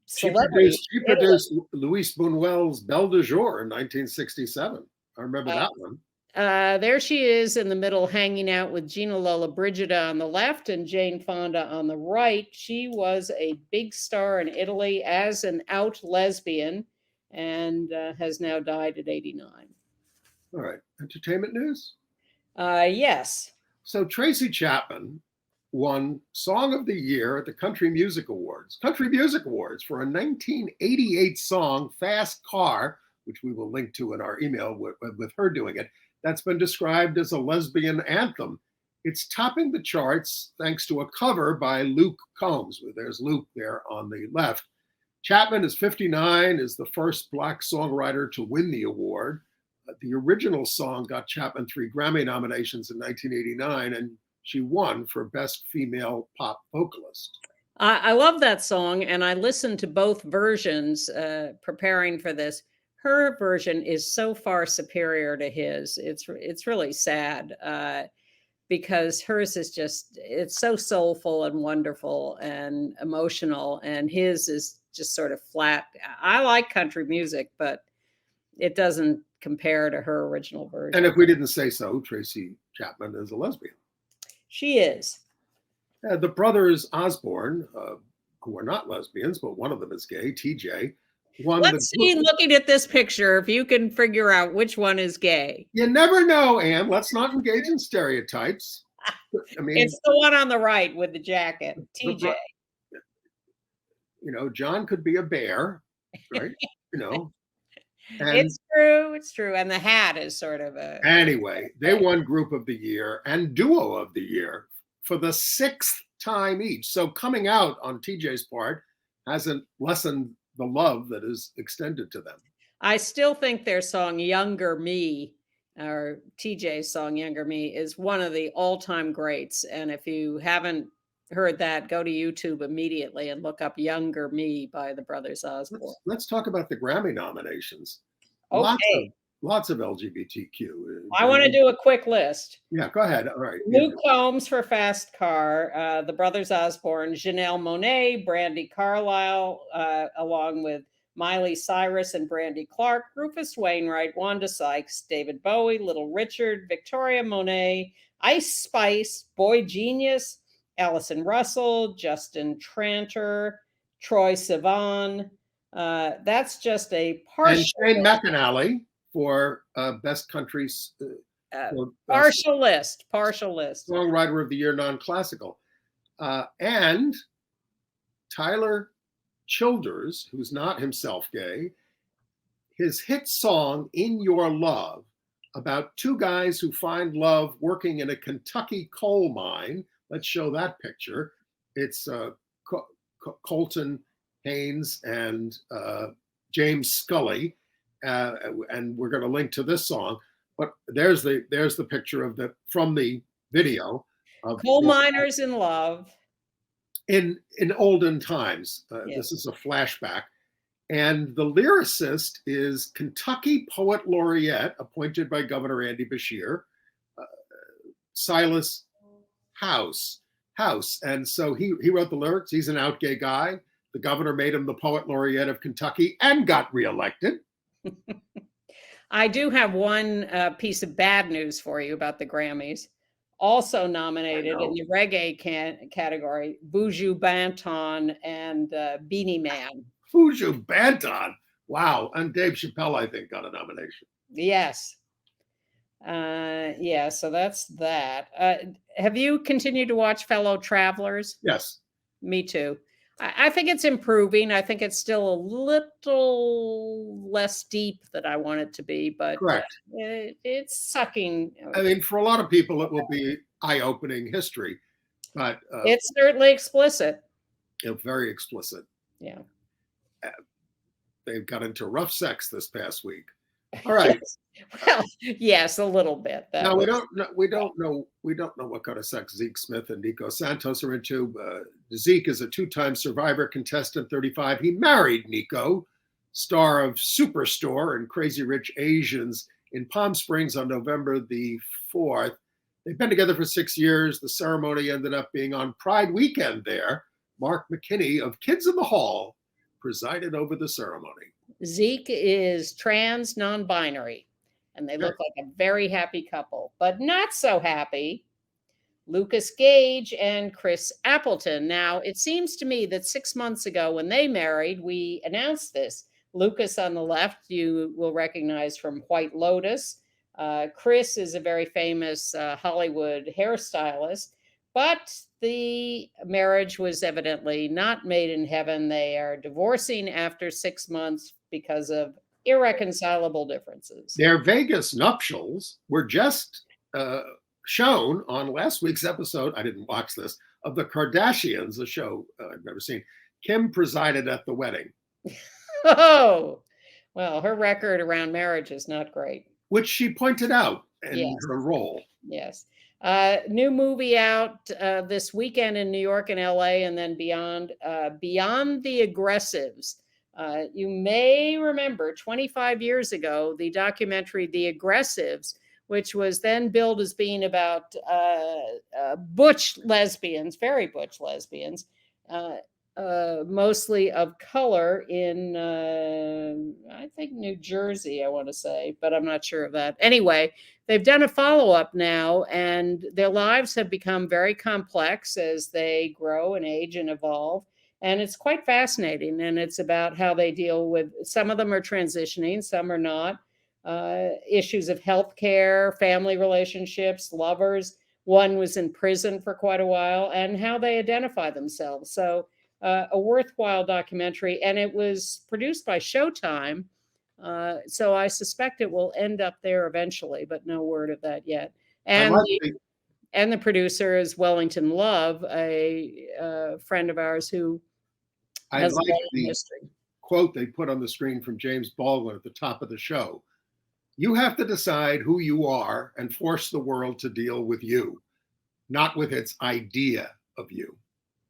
she produced Luis Buñuel's Belle de Jour in 1967. I remember that one. There she is in the middle, hanging out with Gina Lollobrigida on the left and Jane Fonda on the right. She was a big star in Italy as an out lesbian and has now died at 89. All right. Entertainment news? Yes. So Tracy Chapman won Song of the Year at the Country Music Awards for a 1988 song, Fast Car, which we will link to in our email with her doing it. That's been described as a lesbian anthem. It's topping the charts thanks to a cover by Luke Combs. There's Luke there on the left. Chapman is 59, is the first Black songwriter to win the award. The original song got Chapman 3 Grammy nominations in 1989, and she won for Best Female Pop Vocalist. I love that song, and I listened to both versions preparing for this. Her version is so far superior to his. It's really sad because hers is it's so soulful and wonderful and emotional, and his is just sort of flat. I like country music, but it doesn't compare to her original version. And if we didn't say so, Tracy Chapman is a lesbian. She is. The brothers Osborne, who are not lesbians, but one of them is gay, TJ, won Let's see, looking at this picture, if you can figure out which one is gay. You never know, Anne. Let's not engage in stereotypes. I mean, It's the one on the right with the jacket, TJ. John could be a bear, right? And It's true. It's true. And the hat is sort of a. Anyway, they won Group of the Year and Duo of the Year for the 6th time each. So coming out on TJ's part hasn't lessened the love that is extended to them. I still think their song Younger Me, or TJ's song Younger Me, is one of the all-time greats. And if you haven't heard that, go to YouTube immediately and look up Younger Me by the Brothers Osborne. Let's talk about the Grammy nominations. Okay. Lots of LGBTQ. I want to do a quick list. Yeah, go ahead. All right. Luke Combs for Fast Car, the Brothers Osborne, Janelle Monáe, Brandi Carlile, along with Miley Cyrus and Brandi Clark, Rufus Wainwright, Wanda Sykes, David Bowie, Little Richard, Victoria Monet, Ice Spice, Boy Genius, Allison Russell, Justin Tranter, Troye Sivan. That's just a partial. And Shane McAnally for Best Country. Partial list. Songwriter of the Year, non-classical. And Tyler Childers, who's not himself gay, his hit song, In Your Love, about two guys who find love working in a Kentucky coal mine. Let's show that picture. It's Colton Haynes and James Scully. And we're going to link to this song. But there's the picture from the video of Coal Miners in Love. In olden times. Yes. This is a flashback. And the lyricist is Kentucky Poet Laureate, appointed by Governor Andy Beshear, Silas House. And so he wrote the lyrics. He's an out gay guy. The governor made him the Poet Laureate of Kentucky and got reelected. I do have one piece of bad news for you about the Grammys. Also nominated in the reggae category, Buju Banton and Beanie Man. Buju Banton. Wow. And Dave Chappelle, I think, got a nomination. Yes. So that's that. Have you continued to watch Fellow Travelers? Yes. Me too. I think it's improving. I think it's still a little less deep than I want it to be, but it's sucking. I mean, for a lot of people, it will be eye-opening history, but it's certainly explicit. Very explicit. Yeah. They've got into rough sex this past week. All right. Well, yes, a little bit. Now we don't know what kind of sex Zeke Smith and Nico Santos are into. Zeke is a 2-time Survivor contestant, 35. He married Nico, star of Superstore and Crazy Rich Asians, in Palm Springs on November the 4th. They've been together for 6 years. The ceremony ended up being on Pride weekend there. Mark McKinney of Kids in the Hall presided over the ceremony. Zeke is trans, non-binary, and they look like a very happy couple, but not so happy. Lucas Gage and Chris Appleton. Now, it seems to me that 6 months ago when they married, we announced this. Lucas on the left, you will recognize from White Lotus. Chris is a very famous Hollywood hairstylist, but the marriage was evidently not made in heaven. They are divorcing after 6 months because of irreconcilable differences. Their Vegas nuptials were just shown on last week's episode. I didn't watch this, of The Kardashians, a show I've never seen. Kim presided at the wedding. Oh, well, her record around marriage is not great. Which she pointed out in her role. Yes. New movie out this weekend in New York and LA and then beyond. Beyond the Aggressives. You may remember 25 years ago, the documentary The Aggressives, which was then billed as being about butch lesbians, very butch lesbians, mostly of color in, I think, New Jersey, I want to say, but I'm not sure of that. Anyway, they've done a follow-up now, and their lives have become very complex as they grow and age and evolve. And it's quite fascinating. And it's about how they deal with, some of them are transitioning, some are not, issues of healthcare, family relationships, lovers. One was in prison for quite a while, and how they identify themselves. So a worthwhile documentary, and it was produced by Showtime. So I suspect it will end up there eventually, but no word of that yet. I And like the, the and the producer is Wellington Love, a friend of ours who I has a like long the history. quote they put on the screen from James Baldwin at the top of the show. You have to decide who you are and force the world to deal with you, not with its idea of you.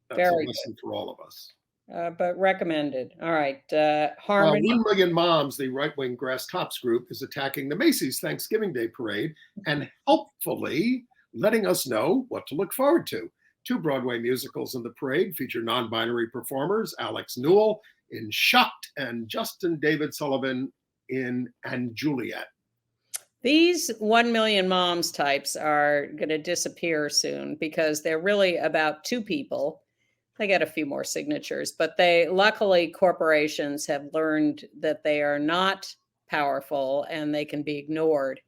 That's a Very lesson for all of us. but recommended. All right. Harmony. 1 Million Moms, the right-wing Grass Tops group, is attacking the Macy's Thanksgiving Day Parade and helpfully letting us know what to look forward to. 2 Broadway musicals in the parade feature non-binary performers, Alex Newell in Shocked and Justin David Sullivan in And Juliet. These 1 million moms types are going to disappear soon because they're really about 2 people. They get a few more signatures, but luckily corporations have learned that they are not powerful and they can be ignored.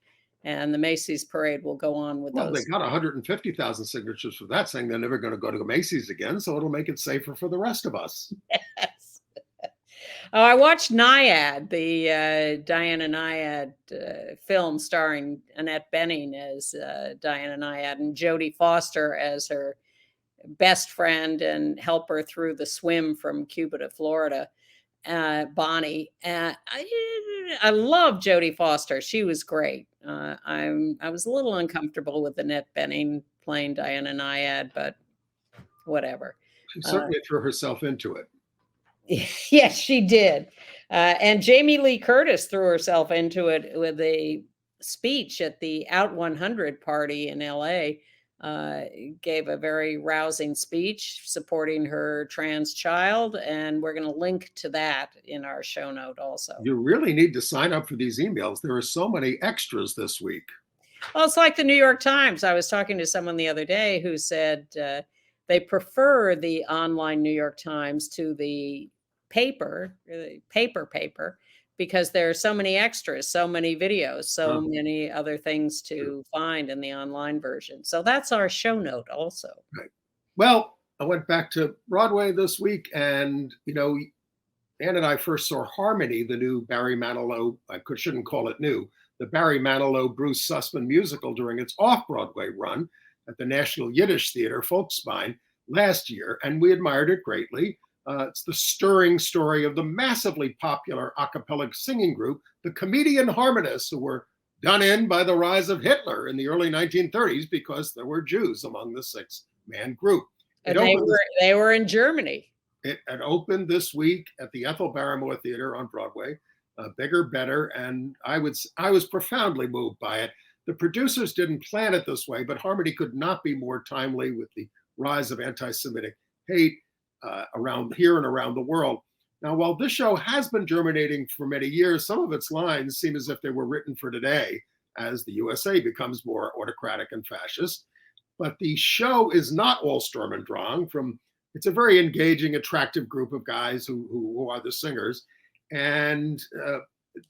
And the Macy's parade will go on with Well, they those. got 150,000 signatures for that, saying they're never going to go to Macy's again, so it'll make it safer for the rest of us. Yes. Oh, I watched Naiad, the Diana Naiad film starring Annette Bening as Diana Naiad and Jodie Foster as her best friend and helper through the swim from Cuba to Florida, Bonnie. I love Jodie Foster. She was great. I was a little uncomfortable with Annette Bening playing Diana Naiad, but whatever. She certainly threw herself into it. Yes, she did. And Jamie Lee Curtis threw herself into it with a speech at the Out 100 party in LA. Gave a very rousing speech supporting her trans child. And we're going to link to that in our show note also. You really need to sign up for these emails. There are so many extras this week. Well, it's like the New York Times. I was talking to someone the other day who said they prefer the online New York Times to the paper, because there are so many extras, so many videos, so many other things to find in the online version. So that's our show note also. Right. Well, I went back to Broadway this week, and, Ann and I first saw Harmony, the new Barry Manilow, shouldn't call it new, the Barry Manilow, Bruce Sussman musical during its off-Broadway run at the National Yiddish Theater, Folksbein, last year, and we admired it greatly. It's the stirring story of the massively popular a cappella singing group, the Comedian Harmonists, who were done in by the rise of Hitler in the early 1930s because there were Jews among the 6-man group. And they were in Germany. It opened this week at the Ethel Barrymore Theater on Broadway, bigger, better, and I was profoundly moved by it. The producers didn't plan it this way, but Harmony could not be more timely with the rise of anti-Semitic hate around here and around the world. Now, while this show has been germinating for many years, some of its lines seem as if they were written for today as the USA becomes more autocratic and fascist. But the show is not all Sturm und Drang. It's a very engaging, attractive group of guys who are the singers. And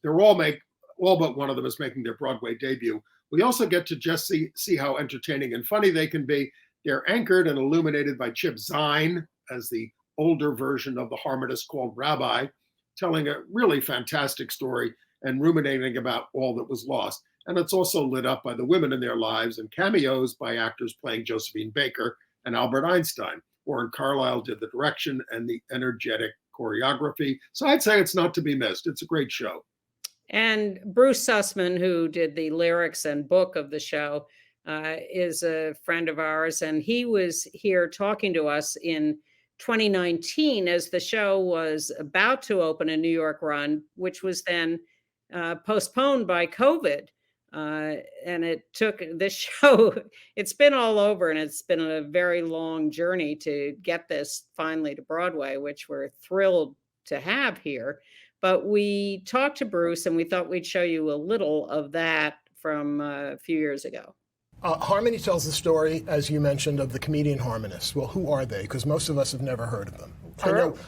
they're all but one of them is making their Broadway debut. We also get to just see how entertaining and funny they can be. They're anchored and illuminated by Chip Zien as the older version of the harmonist called Rabbi, telling a really fantastic story and ruminating about all that was lost. And it's also lit up by the women in their lives and cameos by actors playing Josephine Baker and Albert Einstein. Warren Carlyle did the direction and the energetic choreography. So I'd say it's not to be missed. It's a great show. And Bruce Sussman, who did the lyrics and book of the show, is a friend of ours. And he was here talking to us in 2019 as the show was about to open a New York run, which was then postponed by COVID. And it took this show, it's been all over, and it's been a very long journey to get this finally to Broadway, which we're thrilled to have here. But we talked to Bruce and we thought we'd show you a little of that from a few years ago. Harmony tells the story, as you mentioned, of the comedian harmonists. Well, who are they? Because most of us have never heard of them.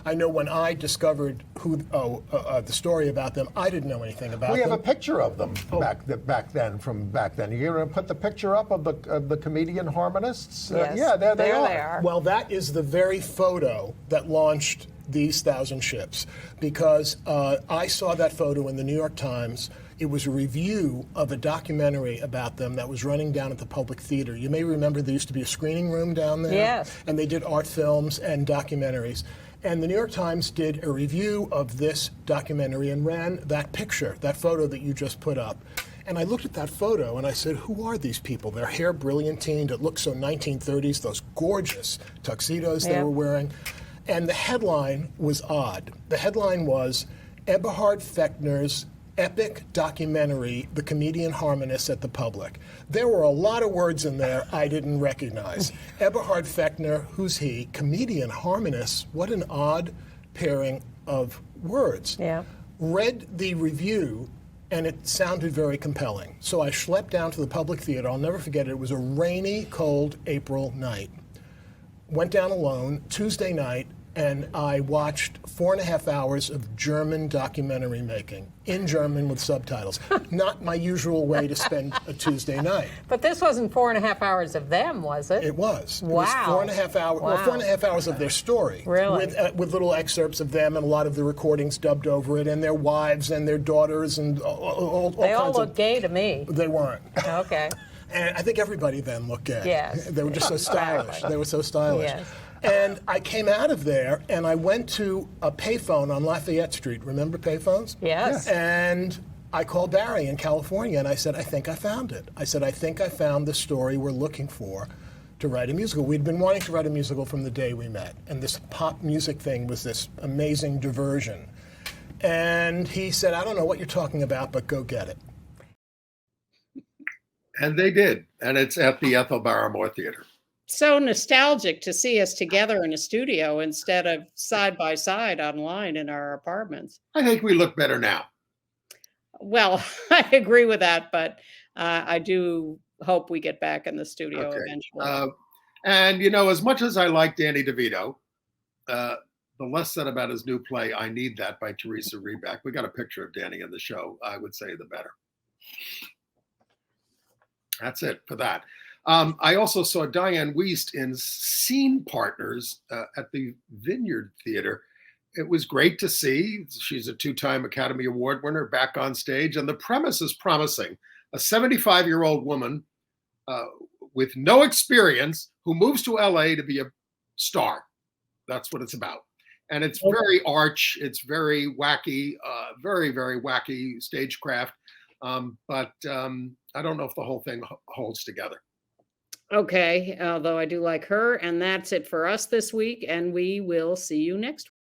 I know when I discovered the story about them, I didn't know anything about them. We have a picture of them back then. You're going to put the picture up of the comedian harmonists? Yes, yeah, there they They are. Well, that is the very photo that launched these 1,000 ships, because I saw that photo in the New York Times. It was a review of a documentary about them that was running down at the Public Theater. You may remember there used to be a screening room down there. Yes. And they did art films and documentaries. And the New York Times did a review of this documentary and ran that picture, that photo that you just put up. And I looked at that photo and I said, who are these people? Their hair brilliantined. It looked so 1930s, those gorgeous tuxedos they were wearing. And the headline was odd. The headline was Eberhard Fechner's epic documentary, The Comedian Harmonists at the Public. There were a lot of words in there I didn't recognize. Eberhard Fechner, who's he? Comedian harmonists, what an odd pairing of words. Yeah. Read the review, and it sounded very compelling. So I schlepped down to the Public Theater. I'll never forget it. It was a rainy, cold April night. Went down alone Tuesday night, and I watched 4.5 hours of German documentary making, in German with subtitles. Not my usual way to spend a Tuesday night. But this wasn't 4.5 hours of them, was it? It was. Wow. It was 4.5 hours. Wow. Well, 4.5 hours of their story. Really? With little excerpts of them and a lot of the recordings dubbed over it, and their wives and their daughters and all They all kinds look gay to me. They weren't. Okay. And I think everybody then looked gay. Yes. They were just so stylish. Exactly. They were so stylish. Yes. And I came out of there and I went to a payphone on Lafayette Street. Remember payphones? Yes. And I called Barry in California and I said, I think I found it. I said, I think I found the story we're looking for to write a musical. We'd been wanting to write a musical from the day we met. And this pop music thing was this amazing diversion. And he said, I don't know what you're talking about, but go get it. And they did. And it's at the Ethel Barrymore Theater. So nostalgic to see us together in a studio instead of side by side online in our apartments. I think we look better now. Well, I agree with that, but I do hope we get back in the studio eventually. And, you know, as much as I like Danny DeVito, the less said about his new play, I Need That by Teresa Rebeck. We got a picture of Danny in the show. I would say the better. That's it for that. I also saw Diane Wiest in Scene Partners at the Vineyard Theater. It was great to see. She's a 2-time Academy Award winner back on stage, and the premise is promising. A 75-year-old woman with no experience who moves to LA to be a star. That's what it's about. And it's very arch. It's very wacky, very, very wacky stagecraft. But I don't know if the whole thing holds together. Okay, although I do like her. And that's it for us this week. And we will see you next week.